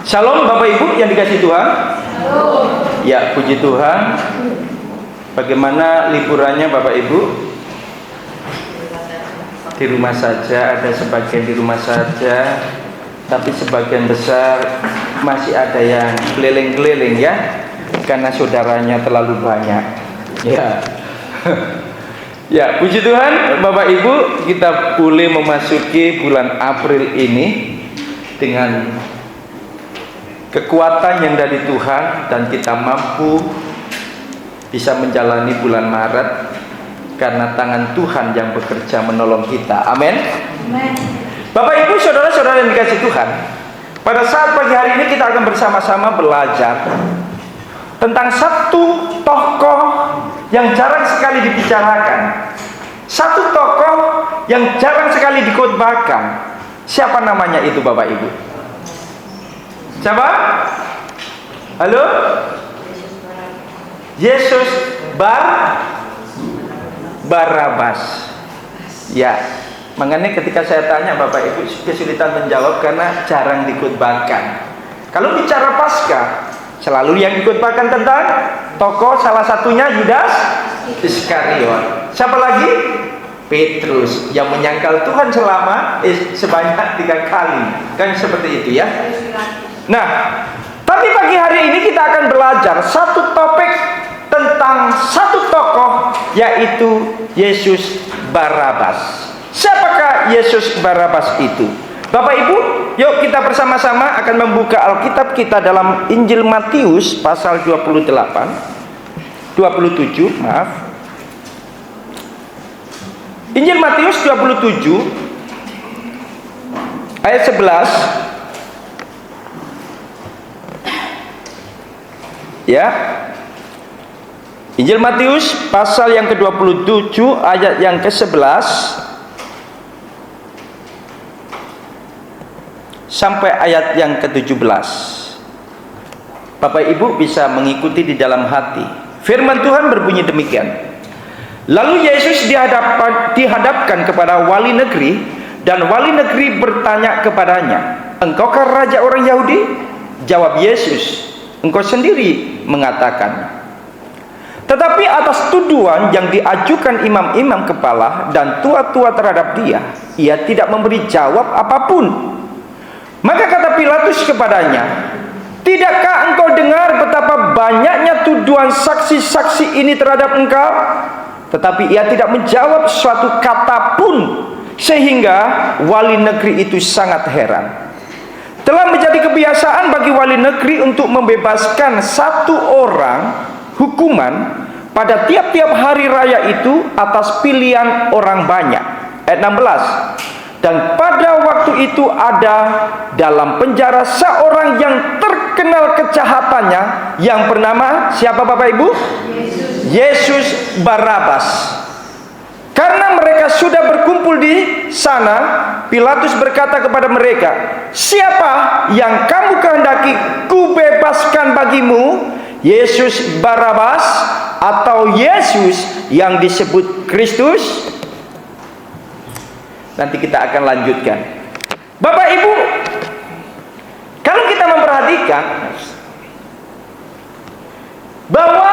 Shalom Bapak Ibu yang dikasihi Tuhan. Shalom. Ya, puji Tuhan. Bagaimana liburannya Bapak Ibu? Di rumah saja, ada sebagian di rumah saja, tapi sebagian besar masih ada yang keliling-keliling ya, karena saudaranya terlalu banyak. Ya. Ya, puji Tuhan Bapak Ibu, kita boleh memasuki bulan April ini dengan kekuatan yang dari Tuhan, dan kita mampu bisa menjalani bulan Maret karena tangan Tuhan yang bekerja menolong kita. Amin. Bapak Ibu, saudara-saudara yang dikasihi Tuhan, pada saat pagi hari ini kita akan bersama-sama belajar tentang satu tokoh yang jarang sekali dibicarakan, satu tokoh yang jarang sekali dikhotbahkan. Siapa namanya itu Bapak Ibu? Siapa? Halo? Yesus Barabas. Ya, mengenai ketika saya tanya Bapak Ibu kesulitan menjawab karena jarang dikhotbahkan. Kalau bicara Paskah, selalu yang dikhotbahkan tentang tokoh, salah satunya Yudas Iskariot. Siapa lagi? Petrus, yang menyangkal Tuhan sebanyak 3 kali. Kan seperti itu ya. Nah, tapi pagi hari ini kita akan belajar satu topik tentang satu tokoh, yaitu Yesus Barabas. Siapakah Yesus Barabas itu? Bapak Ibu, yuk kita bersama-sama akan membuka Alkitab kita dalam Injil Matius pasal 27, maaf. Injil Matius 27 ayat 11. Ya, Injil Matius pasal yang ke-27 ayat yang ke-11 sampai ayat yang ke-17. Bapak Ibu bisa mengikuti di dalam hati. Firman Tuhan berbunyi demikian. Lalu Yesus dihadapkan kepada wali negeri, dan wali negeri bertanya kepadanya, "Engkaukah raja orang Yahudi?" Jawab Yesus, "Engkau sendiri mengatakan." Tetapi atas tuduhan yang diajukan imam-imam kepala dan tua-tua terhadap dia, ia tidak memberi jawab apapun. Maka kata Pilatus kepadanya, "Tidakkah engkau dengar betapa banyaknya tuduhan saksi-saksi ini terhadap engkau?" Tetapi ia tidak menjawab suatu kata pun, sehingga wali negeri itu sangat heran. Telah menjadi kebiasaan bagi wali negeri untuk membebaskan satu orang hukuman pada tiap-tiap hari raya itu atas pilihan orang banyak. Ayat 16. Dan pada waktu itu ada dalam penjara seorang yang terkenal kejahatannya, yang bernama siapa Bapak Ibu? Yesus Barabas. Karena mereka sudah berkumpul di sana, Pilatus berkata kepada mereka, "Siapa yang kamu kehendaki kubebaskan bagimu? Yesus Barabas atau Yesus yang disebut Kristus?" Nanti kita akan lanjutkan. Bapak Ibu, kalau kita memperhatikan bahwa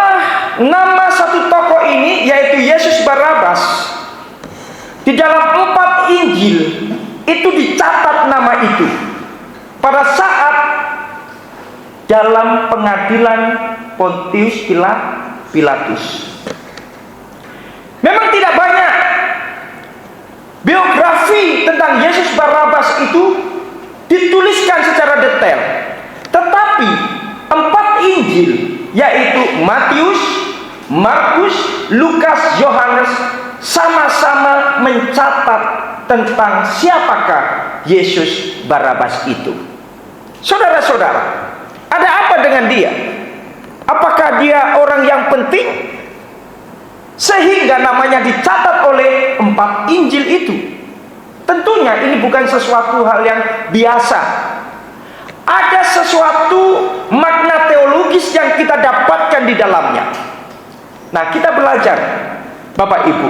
nama satu tokoh ini yaitu Yesus Barabas, di dalam 4 Injil itu dicatat nama itu pada saat dalam pengadilan Pontius Pilatus. Memang tidak banyak biografi tentang Yesus Barabas itu dituliskan secara detail, tetapi 4 Injil yaitu Matius, Markus, Lukas, Yohanes sama-sama mencatat tentang siapakah Yesus Barabas itu. Saudara-saudara, ada apa dengan dia? Apakah dia orang yang penting sehingga namanya dicatat oleh 4 Injil itu? Tentunya ini bukan sesuatu hal yang biasa. Ada sesuatu makna teologis yang kita dapatkan di dalamnya. Nah, kita belajar Bapak Ibu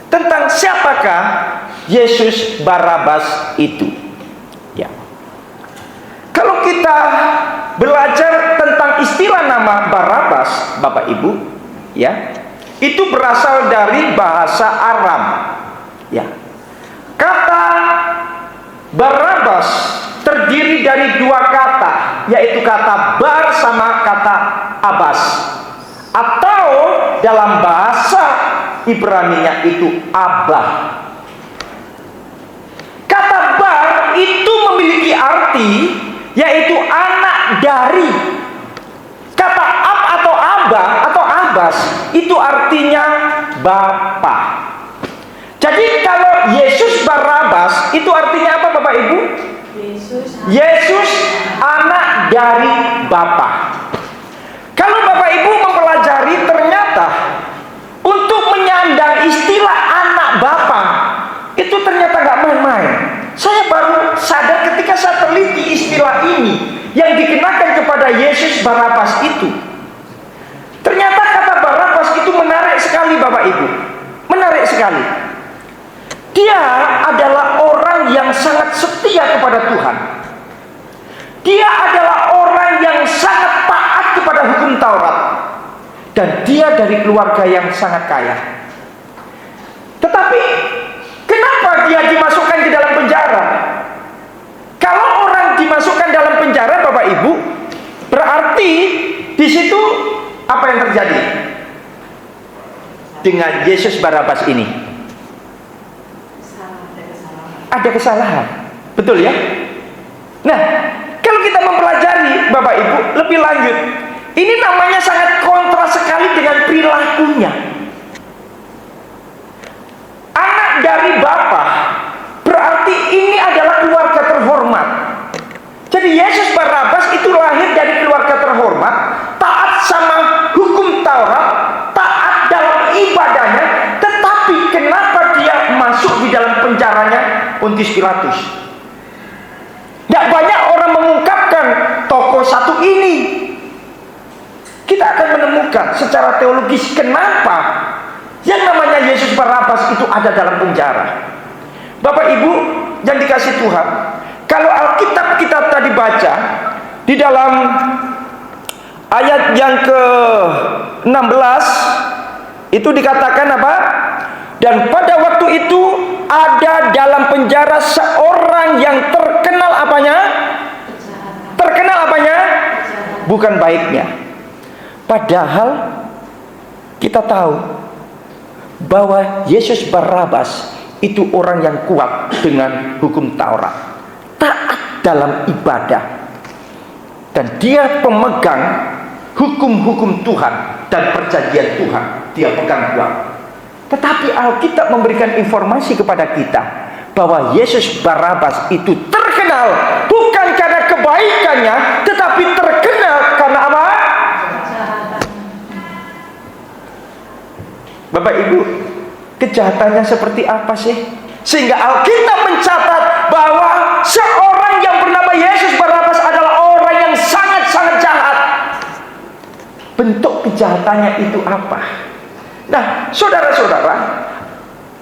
tentang siapakah Yesus Barabas itu. Ya. Kalau kita belajar tentang istilah nama Barabas, Bapak Ibu, ya, itu berasal dari bahasa Aram. Ya. Kata Barabas terdiri dari dua kata, yaitu kata bar sama kata abas, atau dalam bahasa Ibraninya itu abah. Kata bar itu memiliki arti yaitu anak dari. Kata ab atau abah atau abas itu artinya bapa. Jadi kalau Yesus Barabas itu artinya apa, Bapak Ibu? Yesus anak dari Bapa. Kalau Bapak Ibu mempelajari, ternyata untuk menyandang istilah anak Bapa itu ternyata nggak main-main. Saya baru sadar ketika saya teliti istilah ini yang dikenakan kepada Yesus Barabas itu. Ternyata kata Barabas itu menarik sekali, Bapak Ibu. Menarik sekali. Dia adalah orang yang sangat setia kepada Tuhan. Dia adalah orang yang sangat taat kepada hukum Taurat. Dan dia dari keluarga yang sangat kaya. Tetapi kenapa dia dimasukkan ke dalam penjara? Kalau orang dimasukkan dalam penjara, Bapak Ibu, berarti di situ apa yang terjadi dengan Yesus Barabas ini? Ada kesalahan, betul ya? Nah, kalau kita mempelajari, Bapak Ibu, lebih lanjut, ini namanya sangat kontra sekali dengan perilakunya. Anak dari Bapa berarti ini adalah keluarga terhormat. Jadi Yesus Barabas itu lahir dari keluarga terhormat, taat sama hukum Taurat, taat dalam ibadahnya. Tetapi kenapa dia masuk di dalam penjaranya Pontius Pilatus? Tidak banyak orang mengungkapkan tokoh satu ini. Kita akan menemukan secara teologis kenapa yang namanya Yesus Barabas itu ada dalam penjara. Bapak Ibu yang dikasih Tuhan, kalau Alkitab kita tadi baca di dalam ayat yang ke-16 itu dikatakan apa? Dan pada waktu itu ada dalam penjara seorang yang terkenal apanya? Terkenal apanya? Bukan baiknya. Padahal kita tahu bahwa Yesus Barabas itu orang yang kuat dengan hukum Taurat, taat dalam ibadah, dan dia pemegang hukum-hukum Tuhan dan perjanjian Tuhan. Dia pegang kuat. Tetapi Alkitab memberikan informasi kepada kita bahwa Yesus Barabas itu terkenal bukan karena kebaikannya, tetapi terkenal karena apa? Bapak Ibu, kejahatannya seperti apa sih? Sehingga Alkitab mencatat bahwa seorang yang bernama Yesus Barabas adalah orang yang sangat-sangat jahat. Bentuk kejahatannya itu apa? Nah, saudara-saudara,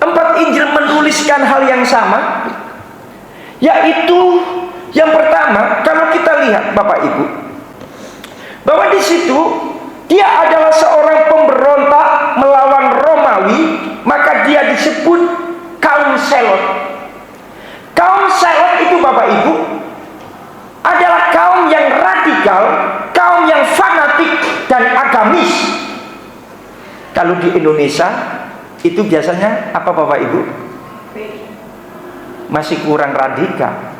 4 Injil menuliskan hal yang sama, yaitu yang pertama, kalau kita lihat Bapak Ibu, bahwa di situ dia adalah seorang pemberontak melawan Romawi, maka dia disebut kaum Selot. Kaum Selot itu Bapak Ibu adalah kaum yang radikal, kaum yang fanatik dan agamis. Kalau di Indonesia itu biasanya apa Bapak Ibu? Masih kurang radikal.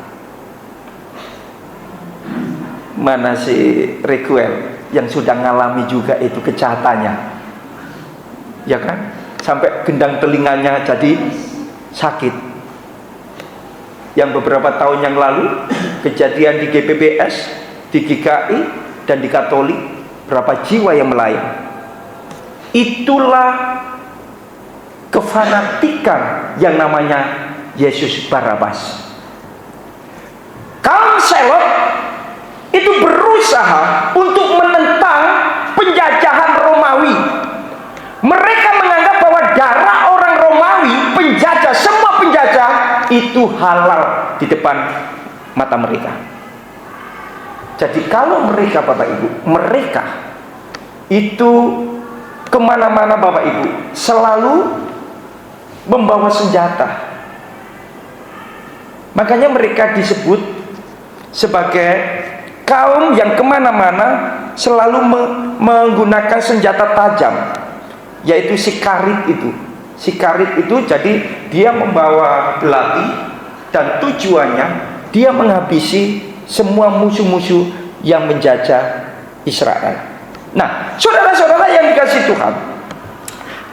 Mana si Reguel yang sudah ngalami juga itu kejahatannya, ya kan? Sampai gendang telinganya jadi sakit. Yang beberapa tahun yang lalu kejadian di GPBS, di GKI dan di Katolik, berapa jiwa yang melayang. Itulah kefanatikan yang namanya Yesus Barabas. Kaum Selot itu berusaha untuk menentang penjajahan Romawi. Mereka menganggap bahwa darah orang Romawi, penjajah, semua penjajah itu halal di depan mata mereka. Jadi kalau mereka Bapak Ibu, mereka itu kemana-mana Bapak Ibu selalu membawa senjata. Makanya mereka disebut sebagai kaum yang kemana-mana selalu menggunakan senjata tajam, yaitu sikarit itu. Sikarit itu jadi dia membawa belati dan tujuannya dia menghabisi semua musuh-musuh yang menjajah Israel. Nah, saudara-saudara yang dikasihi Tuhan,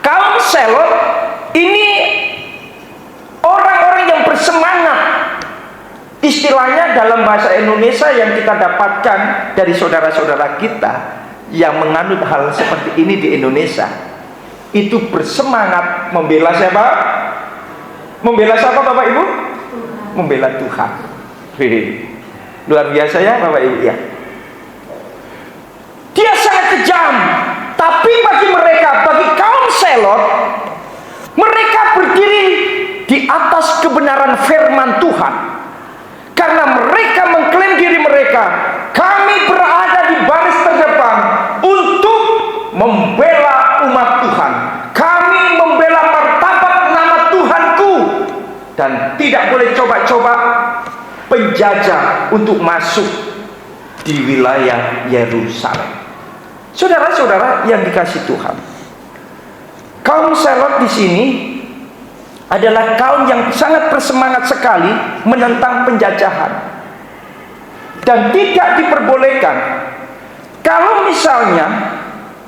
kaum Selot ini orang-orang yang bersemangat. Istilahnya dalam bahasa Indonesia yang kita dapatkan dari saudara-saudara kita yang menganut hal seperti ini di Indonesia, itu bersemangat membela siapa? Membela siapa Bapak Ibu? Membela Tuhan. Luar biasa ya Bapak Ibu ya. Dia sangat kejam, tapi bagi mereka, bagi kaum Selot, mereka berdiri di atas kebenaran firman Tuhan. Karena mereka mengklaim diri mereka, kami berada di baris terdepan untuk membela umat Tuhan. Kami membela martabat nama Tuhanku, dan tidak boleh coba-coba penjajah untuk masuk di wilayah Yerusalem. Saudara-saudara yang dikasihi Tuhan, kaum Selot di sini adalah kaum yang sangat bersemangat sekali menentang penjajahan, dan tidak diperbolehkan kalau misalnya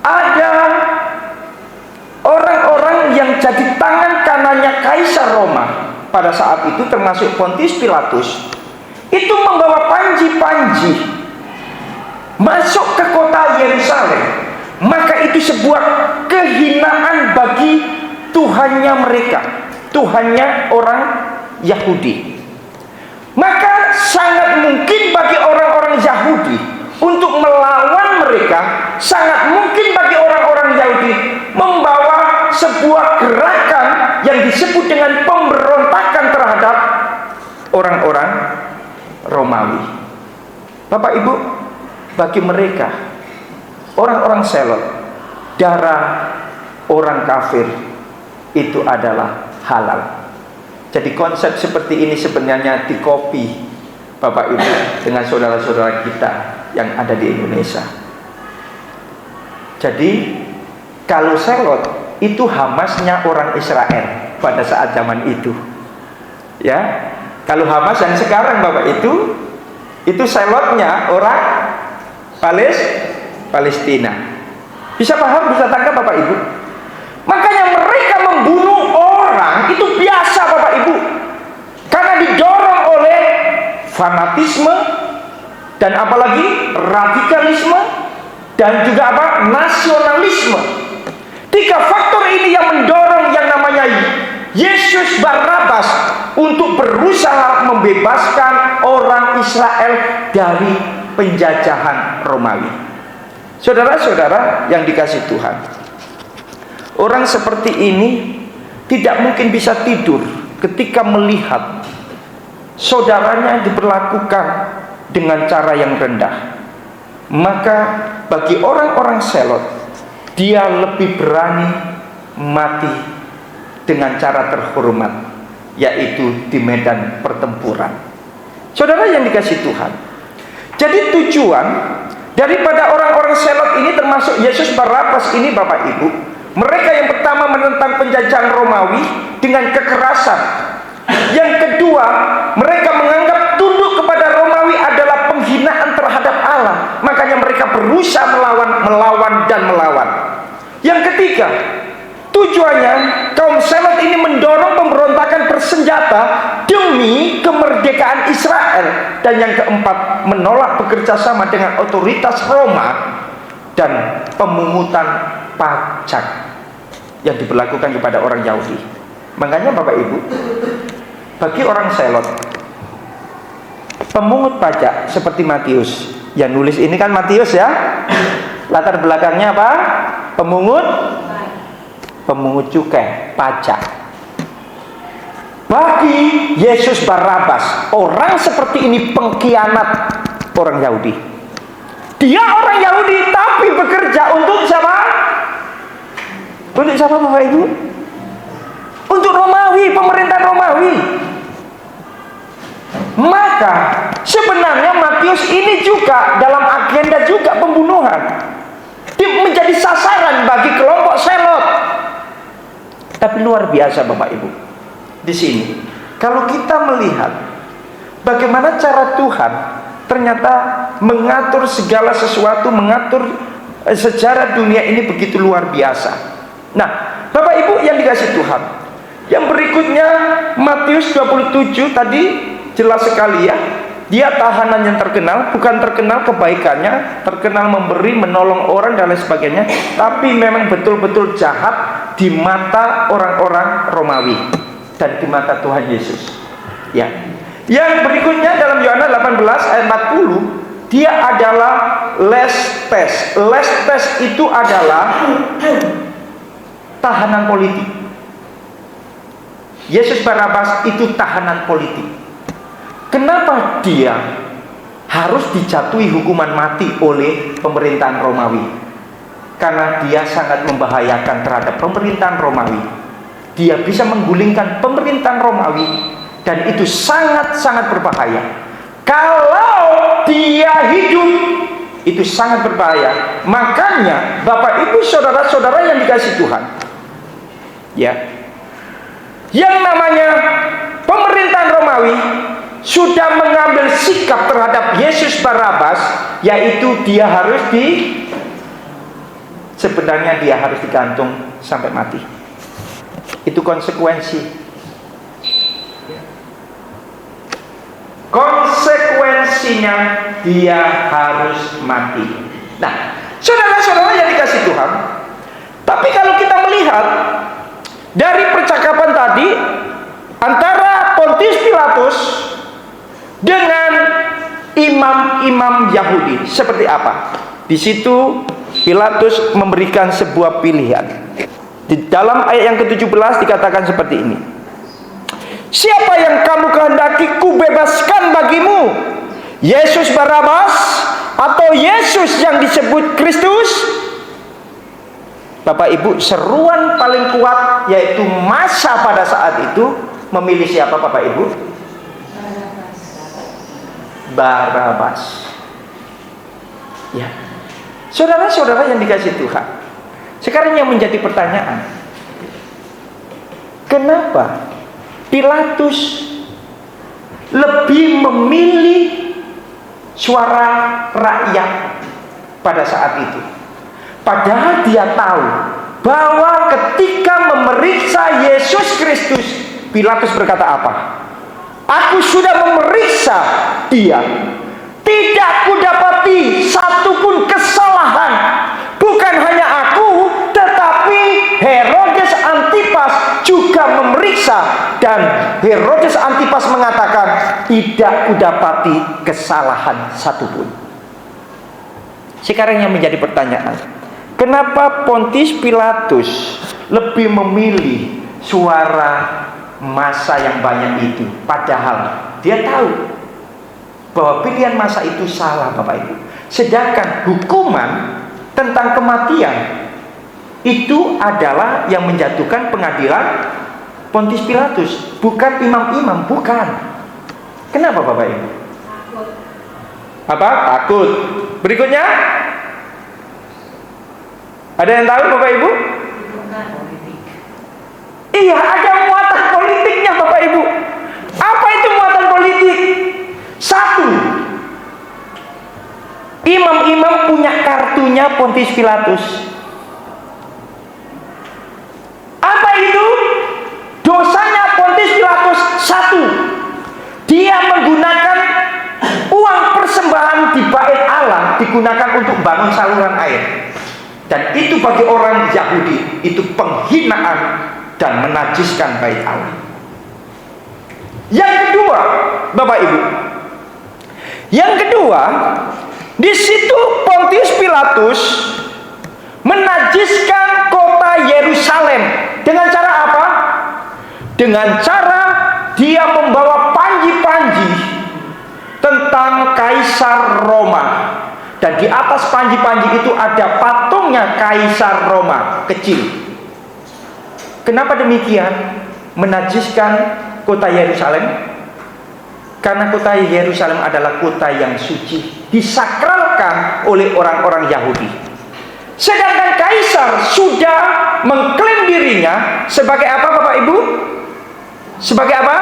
ada orang-orang yang jadi tangan kanannya Kaisar Roma pada saat itu, termasuk Pontius Pilatus, itu membawa panji-panji masuk ke kota Yerusalem, maka itu sebuah kehinaan bagi Tuhannya mereka, Tuhannya orang Yahudi. Maka sangat mungkin bagi orang-orang Yahudi untuk melawan mereka, sangat mungkin bagi orang-orang Yahudi membawa sebuah gerakan yang disebut dengan pemberontakan terhadap orang-orang Romawi. Bapak Ibu, bagi mereka, orang-orang Selot, darah orang kafir itu adalah halal. Jadi konsep seperti ini sebenarnya dikopi Bapak Ibu dengan saudara-saudara kita yang ada di Indonesia. Jadi kalau Selot itu Hamasnya orang Israel pada saat zaman itu, ya. Kalau Hamas yang sekarang Bapak itu Selotnya orang Palestina. Bisa paham, bisa tangkap Bapak Ibu? Makanya mereka membunuh orang itu biasa Bapak Ibu, karena didorong oleh fanatisme dan apalagi radikalisme dan juga nasionalisme. Tiga faktor ini yang mendorong yang namanya Yesus Barnabas untuk berusaha membebaskan orang Israel dari penjajahan Romawi. Saudara-saudara yang dikasihi Tuhan, orang seperti ini tidak mungkin bisa tidur ketika melihat saudaranya diperlakukan dengan cara yang rendah. Maka bagi orang-orang Selot, dia lebih berani mati dengan cara terhormat, yaitu di medan pertempuran. Saudara yang dikasihi Tuhan, jadi tujuan daripada orang-orang Selot ini, termasuk Yesus Barnabas ini Bapak Ibu, mereka yang pertama menentang penjajahan Romawi dengan kekerasan. Yang kedua, mereka menganggap tunduk kepada Romawi adalah penghinaan terhadap Allah. Makanya mereka berusaha melawan. Yang ketiga, tujuannya kaum Selot ini mendorong pemberontakan bersenjata demi kemerdekaan Israel. Dan yang keempat, menolak bekerja sama dengan otoritas Roma dan pemungutan pajak yang diberlakukan kepada orang Yahudi. Makanya Bapak Ibu, bagi orang Selot, pemungut pajak seperti Matius yang nulis ini kan Matius ya, latar belakangnya apa? Pemungut cukai, pajak. Bagi Yesus Barnabas, orang seperti ini pengkhianat orang Yahudi. Dia orang Yahudi tapi bekerja untuk siapa? Untuk siapa Bapak Ibu? Untuk Romawi, pemerintahan Romawi. Maka sebenarnya Matius ini juga dalam agenda juga pembunuhan. Dia menjadi sasaran bagi kelompok Selot. Tapi luar biasa Bapak Ibu. Di sini kalau kita melihat bagaimana cara Tuhan ternyata mengatur segala sesuatu, mengatur sejarah dunia ini begitu luar biasa. Nah, Bapak Ibu yang dikasih Tuhan, yang berikutnya Matius 27 tadi jelas sekali ya. Dia tahanan yang terkenal, bukan terkenal kebaikannya, terkenal memberi, menolong orang dan lain sebagainya, tapi memang betul-betul jahat di mata orang-orang Romawi dan di mata Tuhan Yesus. Ya. Yang berikutnya dalam Yohanes 18 ayat 40, dia adalah Lestes. Lestes itu adalah tahanan politik. Yesus Barabas itu tahanan politik. Kenapa dia harus dijatuhi hukuman mati oleh pemerintahan Romawi? Karena dia sangat membahayakan terhadap pemerintahan Romawi. Dia bisa menggulingkan pemerintahan Romawi, dan itu sangat-sangat berbahaya. Kalau dia hidup, itu sangat berbahaya. Makanya Bapak Ibu saudara-saudara yang dikasih Tuhan, ya, yang namanya pemerintahan Romawi sudah mengambil sikap terhadap Yesus Barabas, yaitu dia harus sebenarnya dia harus digantung sampai mati. Itu konsekuensi. Konsekuensinya dia harus mati. Nah, saudara-saudara yang dikasih Tuhan, tapi kalau kita melihat dari percakapan tadi antara Pontius Pilatus dengan imam-imam Yahudi seperti apa? Di situ Pilatus memberikan sebuah pilihan. Di dalam ayat yang ke-17 dikatakan seperti ini. Siapa yang kamu kehendaki kubebaskan bagimu? Yesus Barabas atau Yesus yang disebut Kristus? Bapak Ibu, seruan paling kuat yaitu massa pada saat itu memilih siapa Bapak Ibu? Barabas. Ya. Saudara-saudara yang dikasih Tuhan, sekarang yang menjadi pertanyaan, kenapa Pilatus lebih memilih suara rakyat pada saat itu? Padahal dia tahu bahwa ketika memeriksa Yesus Kristus, Pilatus berkata apa? Aku sudah memeriksa dia, tidak kudapati satupun kesalahan. Bukan hanya aku, tetapi Herodes Antipas juga memeriksa, dan Herodes Antipas mengatakan tidak kudapati kesalahan satupun. Sekarang yang menjadi pertanyaan, kenapa Pontius Pilatus lebih memilih suara massa yang banyak itu? Padahal dia tahu bahwa pilihan massa itu salah Bapak Ibu. Sedangkan hukuman tentang kematian itu adalah yang menjatuhkan pengadilan Pontius Pilatus, bukan imam-imam, bukan. Kenapa Bapak Ibu? Apa? Takut. Berikutnya, ada yang tahu Bapak Ibu? Iya, ada muatan politiknya Bapak Ibu. Apa itu muatan politik? Satu, imam-imam punya kartunya Pontius Pilatus. Apa itu? Dosanya Pontius Pilatus satu, dia menggunakan uang persembahan di bait Allah digunakan untuk bangun saluran air, dan itu bagi orang Yahudi itu penghinaan dan menajiskan bait Allah. Yang kedua, Bapak Ibu, yang kedua, di situ Pontius Pilatus menajiskan kota Yerusalem dengan cara apa? Dengan cara dia membawa panji-panji tentang Kaisar Roma, Dan di atas panji-panji itu ada patungnya Kaisar Roma kecil. Kenapa demikian? Menajiskan kota Yerusalem. Karena kota Yerusalem adalah kota yang suci, disakralkan oleh orang-orang Yahudi. Sedangkan Kaisar sudah mengklaim dirinya sebagai apa Bapak Ibu? Sebagai apa?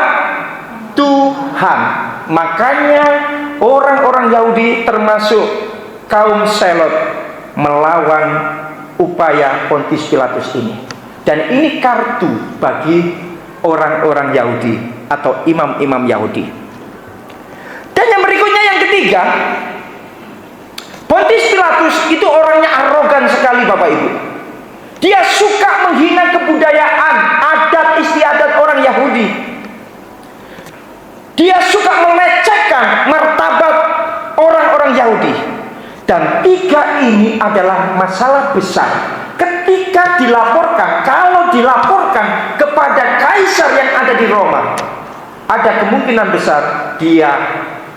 Tuhan. Makanya orang-orang Yahudi termasuk kaum Selot melawan upaya Pontius Pilatus ini. Dan ini kartu bagi orang-orang Yahudi atau imam-imam Yahudi. Dan yang berikutnya, yang ketiga, Pontius Pilatus itu orangnya arogan sekali Bapak Ibu. Dia suka menghina kebudayaan, adat istiadat orang Yahudi. Dia suka melecehkan martabat orang-orang Yahudi. Dan tiga ini adalah masalah besar ketika dilaporkan. Kalau dilaporkan kepada Kaisar yang ada di Roma, ada kemungkinan besar dia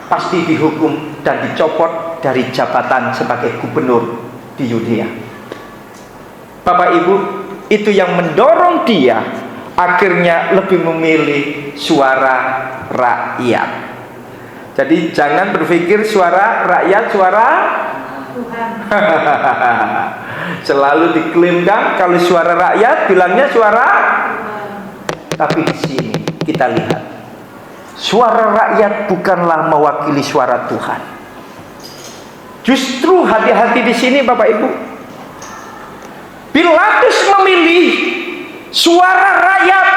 pasti dihukum dan dicopot dari jabatan sebagai gubernur di Yudea. Bapak Ibu, itu yang mendorong dia akhirnya lebih memilih suara rakyat. Jadi jangan berpikir suara rakyat, suara Tuhan. Selalu diklaimkan kalau suara rakyat bilangnya suara Tuhan. Tapi di sini kita lihat, suara rakyat bukanlah mewakili suara Tuhan. Justru hati-hati di sini Bapak Ibu. Pilatus memilih suara rakyat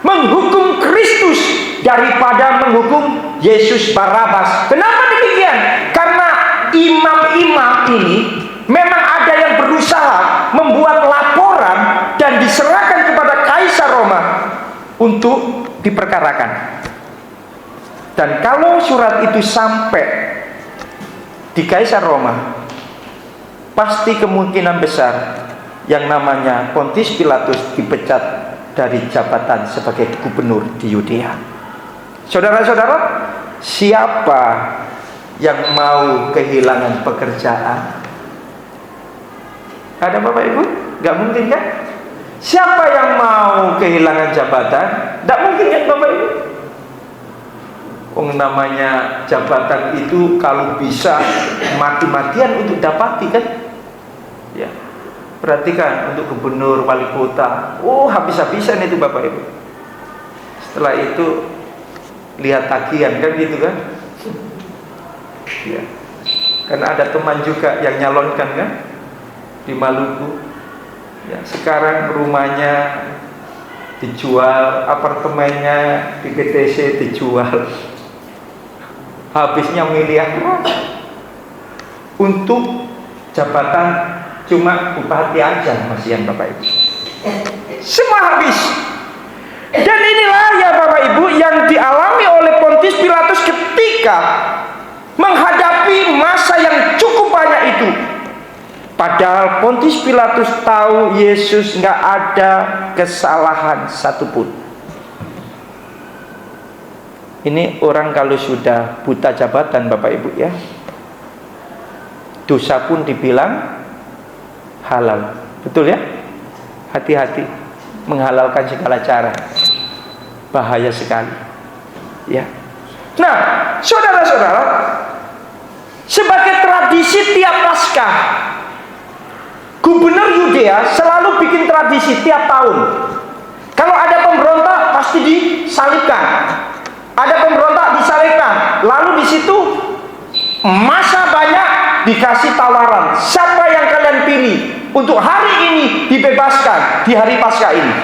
menghukum Kristus daripada menghukum Yesus Barabas. Kenapa demikian? Karena imam-imam ini memang ada yang berusaha membuat laporan dan diserahkan kepada Kaisar Roma untuk diperkarakan. Dan kalau surat itu sampai di Kaisar Roma, pasti kemungkinan besar yang namanya Pontius Pilatus dipecat dari jabatan sebagai gubernur di Yudea. Saudara-saudara, siapa yang mau kehilangan pekerjaan? Ada Bapak Ibu? Gak mungkin kan? Siapa yang mau kehilangan jabatan? Gak mungkin kan Bapak Ibu? Namanya jabatan itu kalau bisa mati-matian untuk dapati kan? Ya. Perhatikan untuk gubernur, wali kota, habis-habisan itu Bapak Ibu. Setelah itu lihat tagihan kan gitu kan? Ya. Karena ada teman juga yang nyalonkan kan di Maluku. Ya, sekarang rumahnya dijual, apartemennya di PTC dijual. Habisnya miliaran untuk jabatan cuma bupati aja, kasihan Bapak Ibu. Semua habis. Dan inilah ya Bapak Ibu yang dialami oleh Pontius Pilatus ketika menghadapi masa yang cukup banyak itu. Padahal Pontius Pilatus tahu Yesus nggak ada kesalahan satupun. Ini orang kalau sudah buta jabatan Bapak Ibu ya, dosa pun dibilang halal, betul ya? Hati-hati menghalalkan segala cara, bahaya sekali ya. Nah saudara-saudara, sebagai tradisi tiap Paskah, gubernur Yudea selalu bikin tradisi tiap tahun. Kalau ada pemberontak pasti disalibkan, ada pemberontak disalibkan. Lalu di situ masa banyak dikasih tawaran, siapa yang kalian pilih untuk hari ini dibebaskan di hari Paskah ini.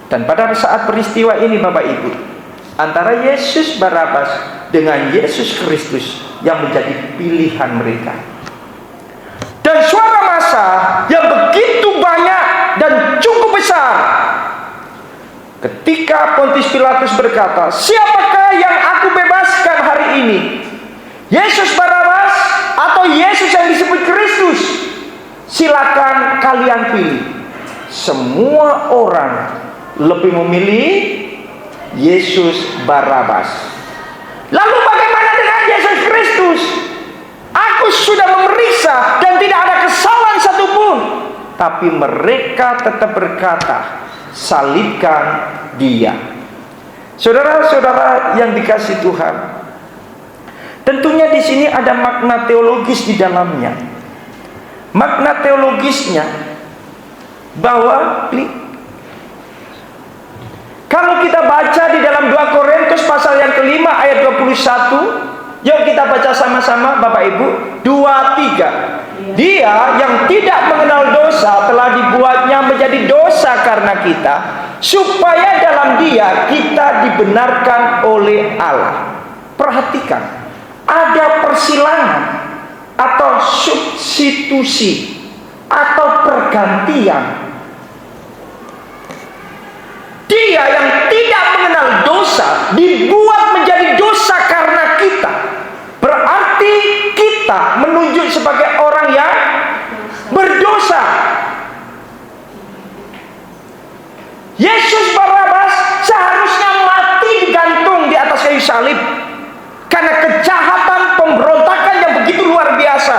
Dan pada saat peristiwa ini Bapak Ibu, antara Yesus Barabas dengan Yesus Kristus yang menjadi pilihan mereka. Dan suara massa yang begitu banyak dan cukup besar ketika Pontius Pilatus berkata, siapakah yang aku bebaskan hari ini? Yesus Barabas atau Yesus yang disebut Kristus? Silakan kalian pilih. Semua orang lebih memilih Yesus Barabas. Lalu bagaimana dengan Yesus Kristus? Aku sudah memeriksa dan tidak ada kesalahan satupun. Tapi mereka tetap berkata, salibkan dia. Saudara-saudara yang dikasihi Tuhan, tentunya di sini ada makna teologis di dalamnya. Makna teologisnya bahwa kalau kita baca di dalam 2 Korintus pasal yang kelima ayat 21, yuk kita baca sama-sama Bapak Ibu. 2, 3. Dia yang tidak mengenal dosa telah dibuatnya menjadi dosa karena kita, supaya dalam dia kita dibenarkan oleh Allah. Perhatikan, ada persilangan atau substitusi atau pergantian. Dia yang tidak mengenal dosa dibuat menjadi dosa karena kita. Berarti kita menunjuk sebagai orang yang berdosa. Yesus Barabas seharusnya mati digantung di atas kayu salib karena kejahatan pemberontakan yang begitu luar biasa.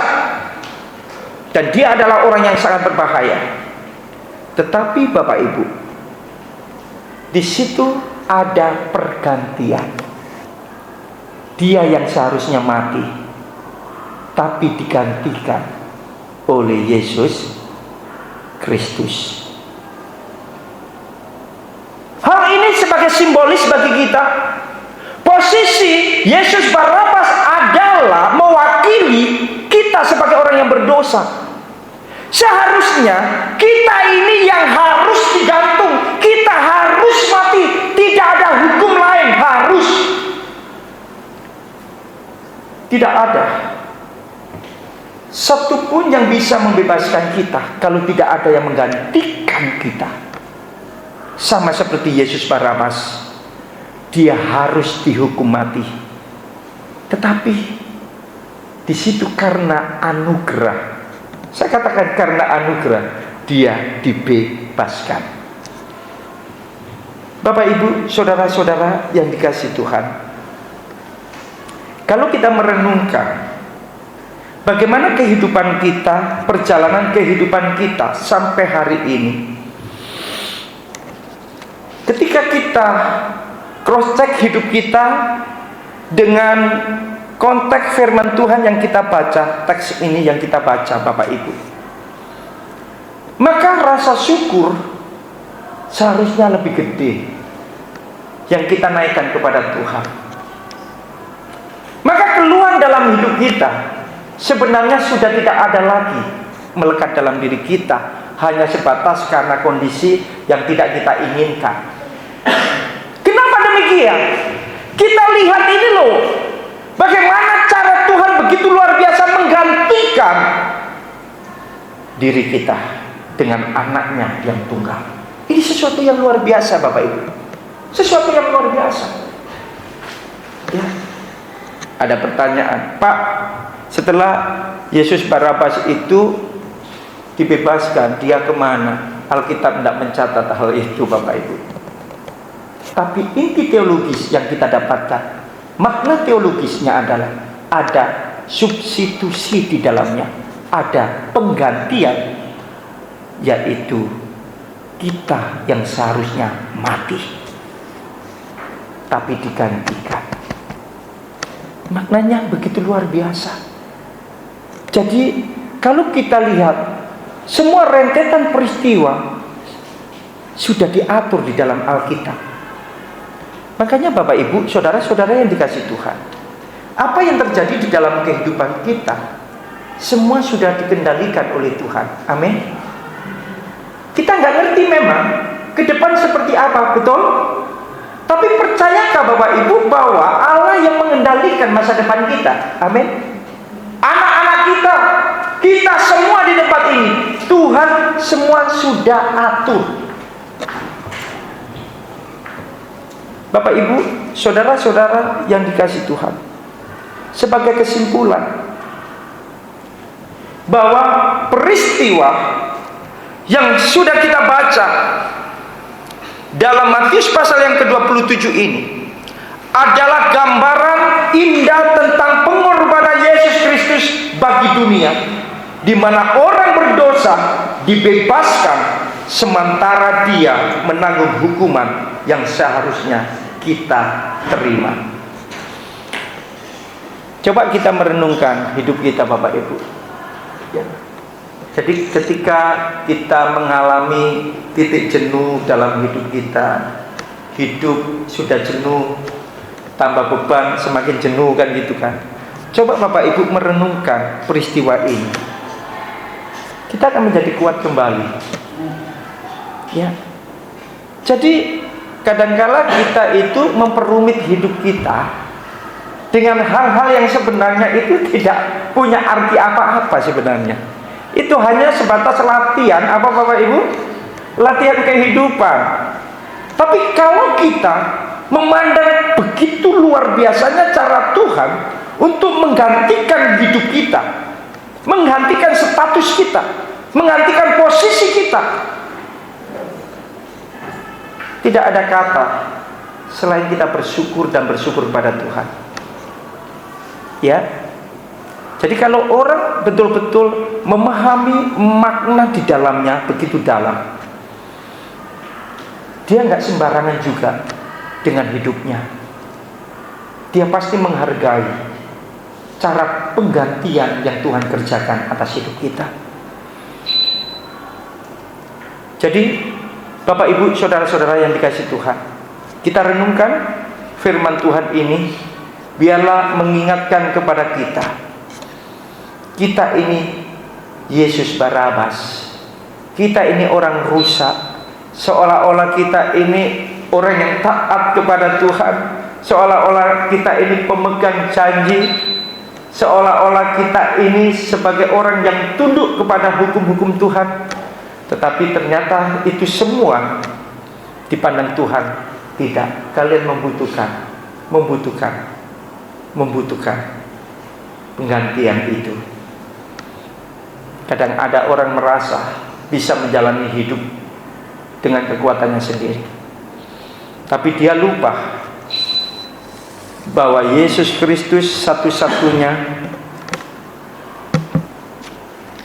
Dan dia adalah orang yang sangat berbahaya. Tetapi Bapak Ibu, di situ ada pergantian. Dia yang seharusnya mati, tapi digantikan oleh Yesus Kristus. Hal ini sebagai simbolis bagi kita. Posisi Yesus Barabas adalah mewakili kita sebagai orang yang berdosa. Seharusnya kita ini yang harus digantung, kita harus mati, tidak ada hukum lain, harus. Tidak ada satupun yang bisa membebaskan kita kalau tidak ada yang menggantikan kita. Sama seperti Yesus Barabas, dia harus dihukum mati. Tetapi di situ karena anugerah, saya katakan karena anugerah, dia dibebaskan. Bapak Ibu, saudara-saudara yang dikasihi Tuhan, kalau kita merenungkan bagaimana kehidupan kita, perjalanan kehidupan kita sampai hari ini, ketika kita cross check hidup kita dengan konteks firman Tuhan yang kita baca, teks ini yang kita baca Bapak Ibu, maka rasa syukur seharusnya lebih gede yang kita naikkan kepada Tuhan. Maka keluhan dalam hidup kita sebenarnya sudah tidak ada lagi melekat dalam diri kita, hanya sebatas karena kondisi yang tidak kita inginkan. Kenapa demikian? Kita lihat ini loh, bagaimana cara Tuhan begitu luar biasa menggantikan diri kita dengan anaknya yang tunggal. Ini sesuatu yang luar biasa Bapak Ibu, sesuatu yang luar biasa ya. Ada pertanyaan, Pak, setelah Yesus Barabas itu dibebaskan, dia kemana? Alkitab tidak mencatat hal itu Bapak Ibu. Tapi inti teologis yang kita dapatkan, makna teologisnya adalah ada substitusi di dalamnya, ada penggantian, yaitu kita yang seharusnya mati tapi digantikan. Maknanya begitu luar biasa. Jadi kalau kita lihat semua rentetan peristiwa sudah diatur di dalam Alkitab. Makanya Bapak Ibu, saudara-saudara yang dikasihi Tuhan, apa yang terjadi di dalam kehidupan kita semua sudah dikendalikan oleh Tuhan. Amin. Kita nggak ngerti memang ke depan seperti apa, betul? Tapi percayakah Bapak Ibu bahwa Allah yang mengendalikan masa depan kita? Amin. Anak-anak kita semua di tempat ini, Tuhan semua sudah atur. Bapak Ibu, saudara-saudara yang dikasihi Tuhan, sebagai kesimpulan bahwa peristiwa yang sudah kita baca dalam Matius pasal yang ke-27 ini adalah gambaran indah tentang pengorbanan Yesus Kristus bagi dunia, di mana orang berdosa dibebaskan sementara dia menanggung hukuman yang seharusnya kita terima. Coba kita merenungkan hidup kita, Bapak Ibu. Ya. Jadi ketika kita mengalami titik jenuh dalam hidup kita, hidup sudah jenuh, tambah beban, semakin jenuh kan gitu kan. Coba Bapak Ibu merenungkan peristiwa ini, kita akan menjadi kuat kembali. Ya. Jadi kadangkala kita itu memperumit hidup kita dengan hal-hal yang sebenarnya itu tidak punya arti apa-apa sebenarnya. Itu hanya sebatas latihan, apa Bapak Ibu? Latihan kehidupan. Tapi kalau kita memandang begitu luar biasanya cara Tuhan untuk menggantikan hidup kita, menggantikan status kita, menggantikan posisi kita, tidak ada kata selain kita bersyukur dan bersyukur pada Tuhan. Ya. Jadi kalau orang betul-betul memahami makna di dalamnya begitu dalam, dia nggak sembarangan juga dengan hidupnya. Dia pasti menghargai cara penggantian yang Tuhan kerjakan atas hidup kita. Jadi Bapak Ibu, saudara-saudara yang dikasihi Tuhan, kita renungkan firman Tuhan ini, biarlah mengingatkan kepada kita ini Yesus Barabas, kita ini orang rusak, seolah-olah kita ini orang yang taat kepada Tuhan, seolah-olah kita ini pemegang janji, seolah-olah kita ini sebagai orang yang tunduk kepada hukum-hukum Tuhan. Tetapi ternyata itu semua dipandang Tuhan tidak. Kalian membutuhkan penggantian itu. Kadang ada orang merasa bisa menjalani hidup dengan kekuatannya sendiri, tapi dia lupa bahwa Yesus Kristus satu-satunya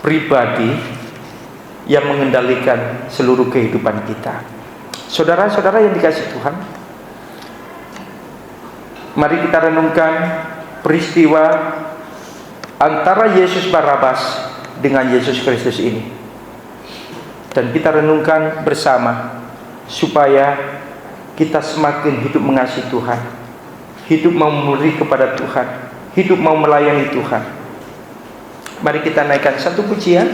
pribadi yang mengendalikan seluruh kehidupan kita. Saudara-saudara yang dikasihi Tuhan, mari kita renungkan peristiwa antara Yesus Barabas dengan Yesus Kristus ini, dan kita renungkan bersama supaya kita semakin hidup mengasihi Tuhan, hidup mau memberi kepada Tuhan, hidup mau melayani Tuhan. Mari kita naikkan satu pujian.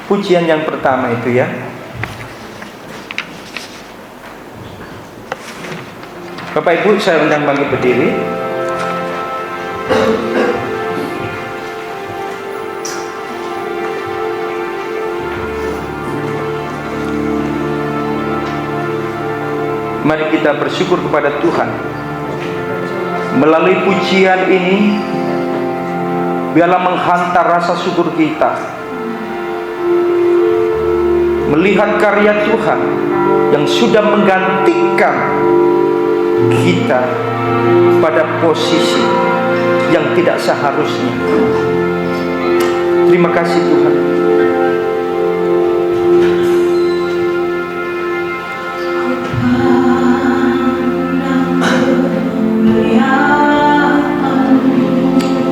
Pujian yang pertama itu ya. Bapak Ibu, saya undang bangkit berdiri. Mari kita bersyukur kepada Tuhan. Melalui pujian ini, biarlah menghantar rasa syukur kita, melihat karya Tuhan yang sudah menggantikan kita pada posisi yang tidak seharusnya. Terima kasih Tuhan.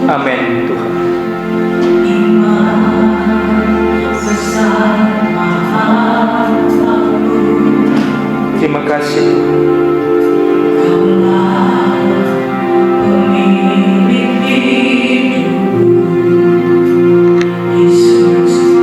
Amin Tuhan. Terima kasih. Yesus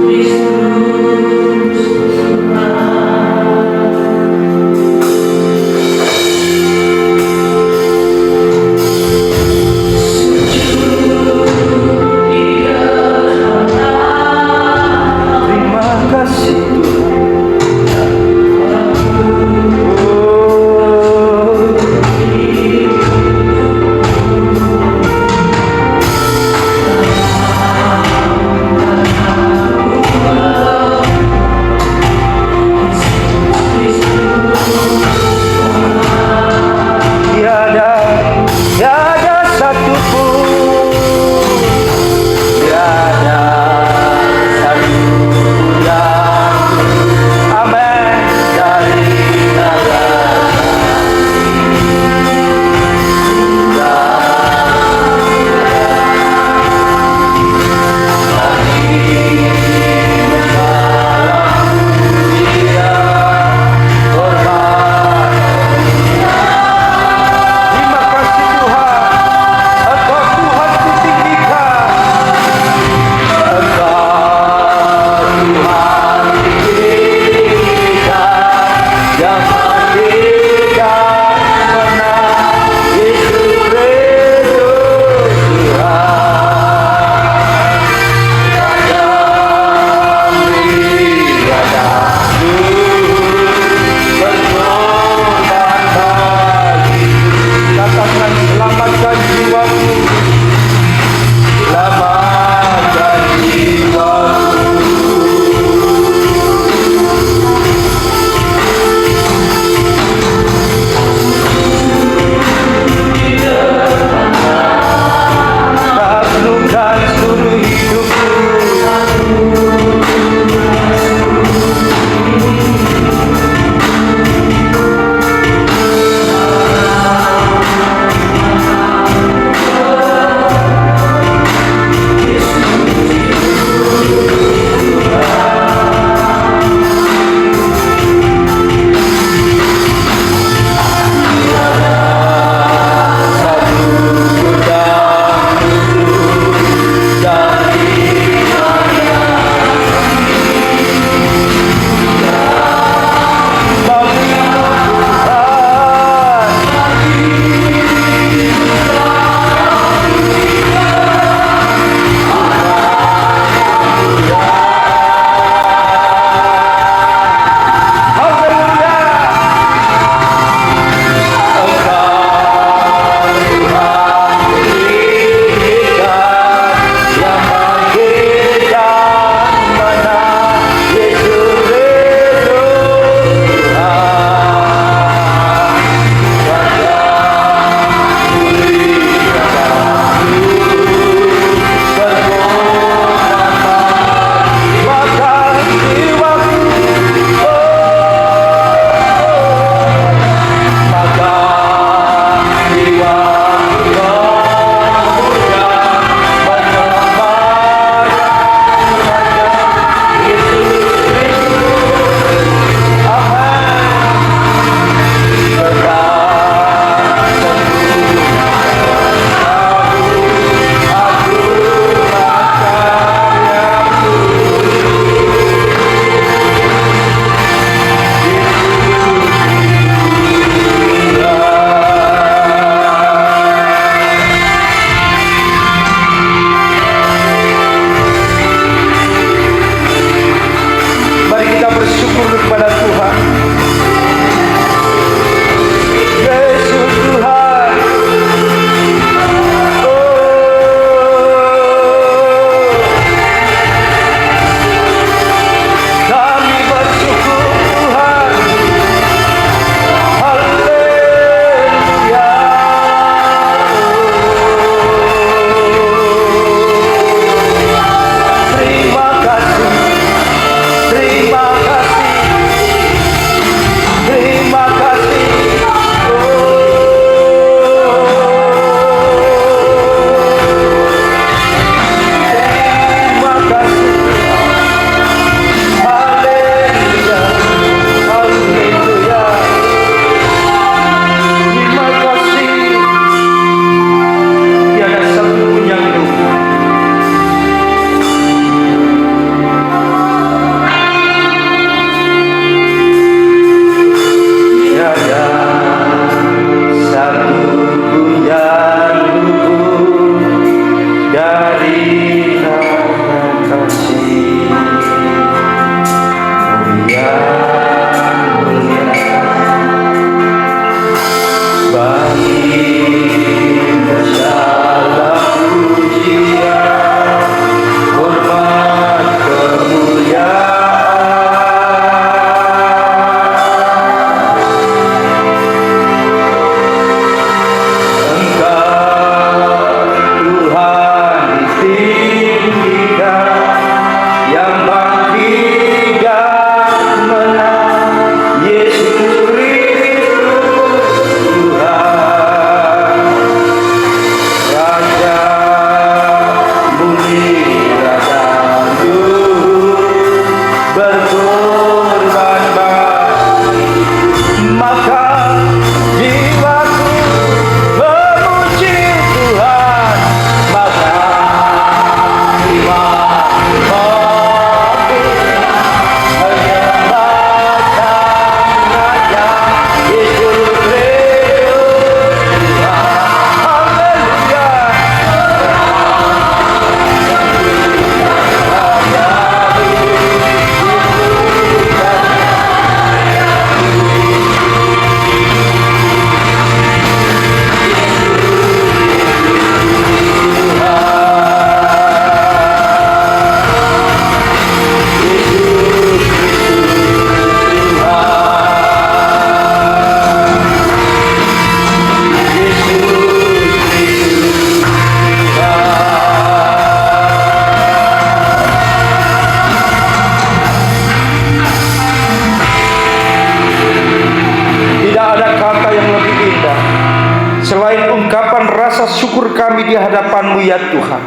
rasa syukur kami di hadapan-Mu ya Tuhan.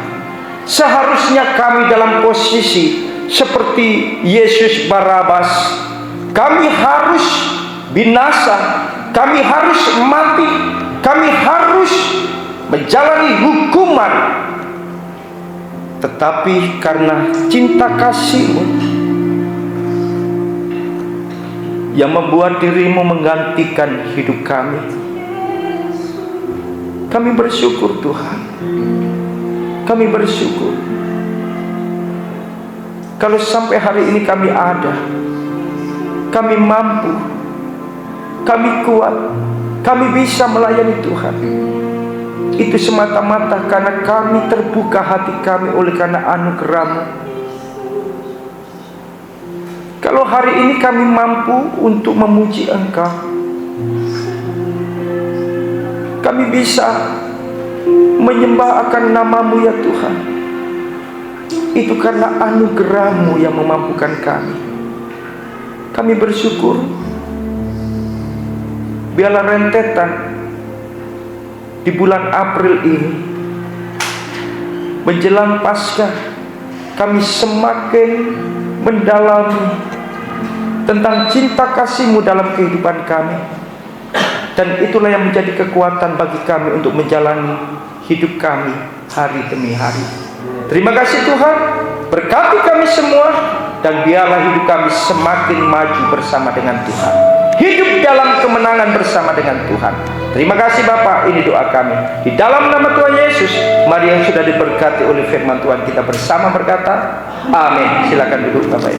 Seharusnya kami dalam posisi seperti Yesus Barabas. Kami harus binasa, kami harus mati, kami harus menjalani hukuman. Tetapi karena cinta kasih-Mu yang membuat diri-Mu menggantikan hidup kami, kami bersyukur Tuhan. Kami bersyukur. Kalau sampai hari ini kami ada, kami mampu, kami kuat, kami bisa melayani Tuhan, itu semata-mata karena kami terbuka hati kami oleh karena anugerah-Mu. Kalau hari ini kami mampu untuk memuji Engkau, kami bisa menyembah akan nama-Mu ya Tuhan, itu karena anugerah-Mu yang memampukan kami. Kami bersyukur. Biarlah rentetan di bulan April ini menjelang Paskah, kami semakin mendalami tentang cinta kasih-Mu dalam kehidupan kami. Dan itulah yang menjadi kekuatan bagi kami untuk menjalani hidup kami hari demi hari. Terima kasih Tuhan, berkati kami semua, dan biarlah hidup kami semakin maju bersama dengan Tuhan, hidup dalam kemenangan bersama dengan Tuhan. Terima kasih Bapa, ini doa kami di dalam nama Tuhan Yesus. Mari yang sudah diberkati oleh firman Tuhan kita bersama berkata amin. Silakan duduk Bapak.